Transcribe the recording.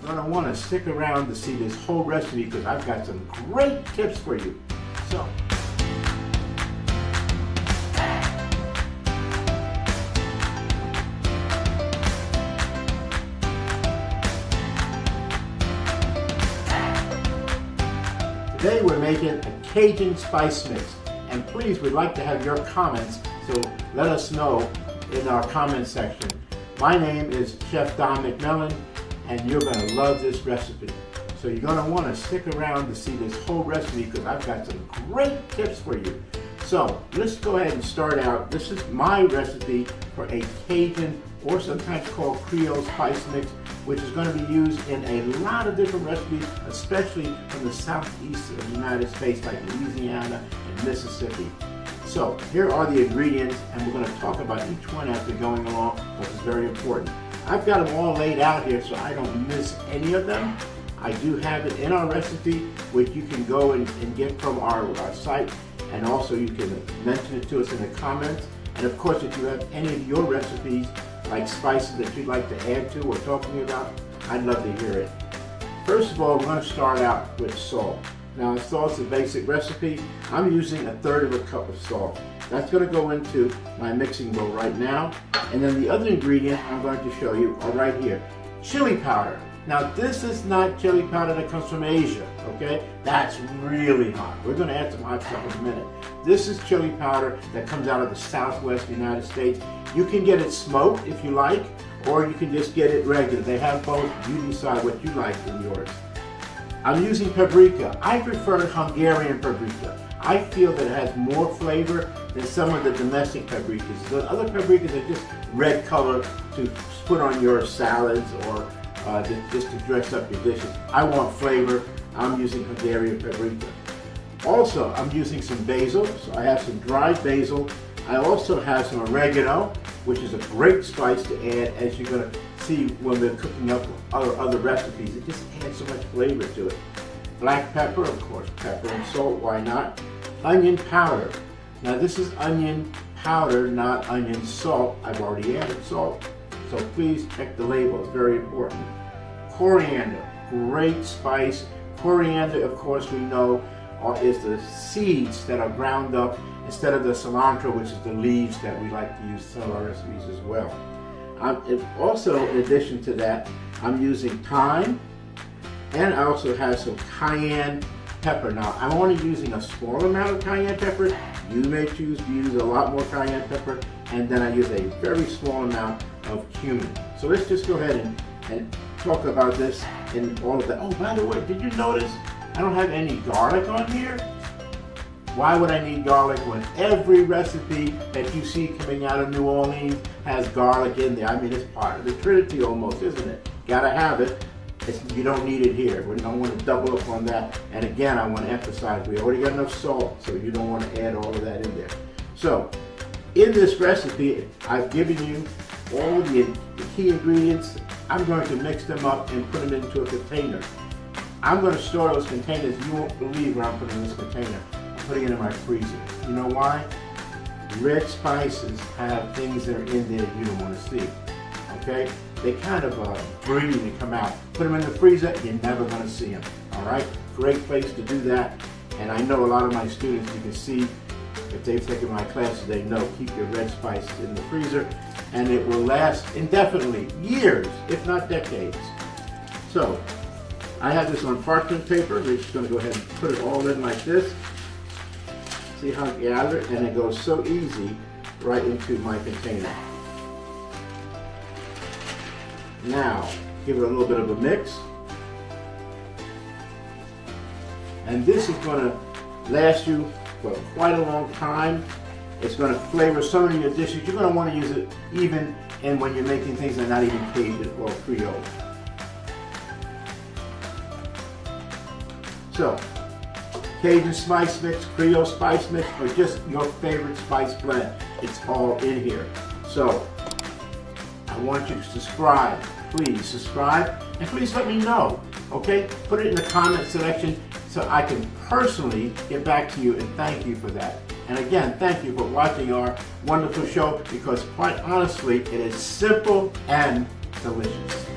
You're going to want to stick around to see this whole recipe because I've got some great tips for you. So, today we're making a Cajun spice mix, and please, we'd like to have your comments, so let us know in our comment section. My name is Chef Don McMillan, and you're going to love this recipe. So you're going to want to stick around to see this whole recipe because I've got some great tips for you. So let's go ahead and start out. This is my recipe for a Cajun, or sometimes called Creole spice mix, which is going to be used in a lot of different recipes, especially from the southeast of the United States, like Louisiana and Mississippi. So here are the ingredients, and we're going to talk about each one as we're going along, which is very important. I've got them all laid out here so I don't miss any of them. I do have it in our recipe, which you can go and get from our site, and also you can mention it to us in the comments. And of course, if you have any of your recipes, like spices that you'd like to add to or talk to me about, I'd love to hear it. First of all, we're going to start out with salt. Now, salt's a basic recipe. I'm using 1/3 of a cup of salt. That's going to go into my mixing bowl right now. And then the other ingredient I'm going to show you are right here. Chili powder. Now, this is not chili powder that comes from Asia, okay? That's really hot. We're going to add some hot stuff in a minute. This is chili powder that comes out of the southwest United States. You can get it smoked if you like, or you can just get it regular. They have both. You decide what you like in yours. I'm using paprika. I prefer Hungarian paprika. I feel that it has more flavor than some of the domestic paprikas. The other paprikas are just red color to put on your salads or just to dress up your dishes. I want flavor. I'm using Hungarian paprika. Also, I'm using some basil, so I have some dried basil. I also have some oregano, which is a great spice to add, as you're going to see when we're cooking up other recipes. It just adds so much flavor to it. Black pepper, of course, pepper and salt, why not? Onion powder. Now this is onion powder, not onion salt. I've already added salt, so please check the label, it's very important. Coriander, great spice. Coriander, of course, we know is the seeds that are ground up instead of the cilantro, which is the leaves that we like to use in some of our recipes as well. Also, in addition to that, I'm using thyme, and I also have some cayenne pepper. Now, I'm only using a small amount of cayenne pepper. You may choose to use a lot more cayenne pepper, and then I use a very small amount of cumin. So let's just go ahead and talk about this in all of that. Oh, by the way, did you notice I don't have any garlic on here? Why would I need garlic when every recipe that you see coming out of New Orleans has garlic in there? I mean, it's part of the Trinity almost, isn't it? Gotta have it. You don't need it here. We don't want to double up on that. And again, I want to emphasize, we already got enough salt, so you don't want to add all of that in there. So, in this recipe, I've given you all the key ingredients. I'm going to mix them up and put them into a container. I'm going to store those containers. You won't believe where I'm putting this container. I'm putting it in my freezer. You know why? Red spices have things that are in there you don't want to see. Okay? They kind of breathe and come out. Put them in the freezer, you're never going to see them. All right? Great place to do that. And I know a lot of my students, you can see, if they've taken my classes, they know, keep your red spices in the freezer, and it will last indefinitely, years, if not decades. So, I have this on parchment paper. We're just going to go ahead and put it all in like this. See how it gathers? And it goes so easy right into my container. Now, give it a little bit of a mix. And this is going to last you for quite a long time. It's going to flavor some of your dishes. You're going to want to use it even when you're making things that are not even Cajun or Creole. So, Cajun spice mix, Creole spice mix, or just your favorite spice blend, it's all in here. So, I want you to subscribe. Please subscribe, and please let me know, okay? Put it in the comment section so I can personally get back to you and thank you for that. And again, thank you for watching our wonderful show, because quite honestly, it is simple and delicious.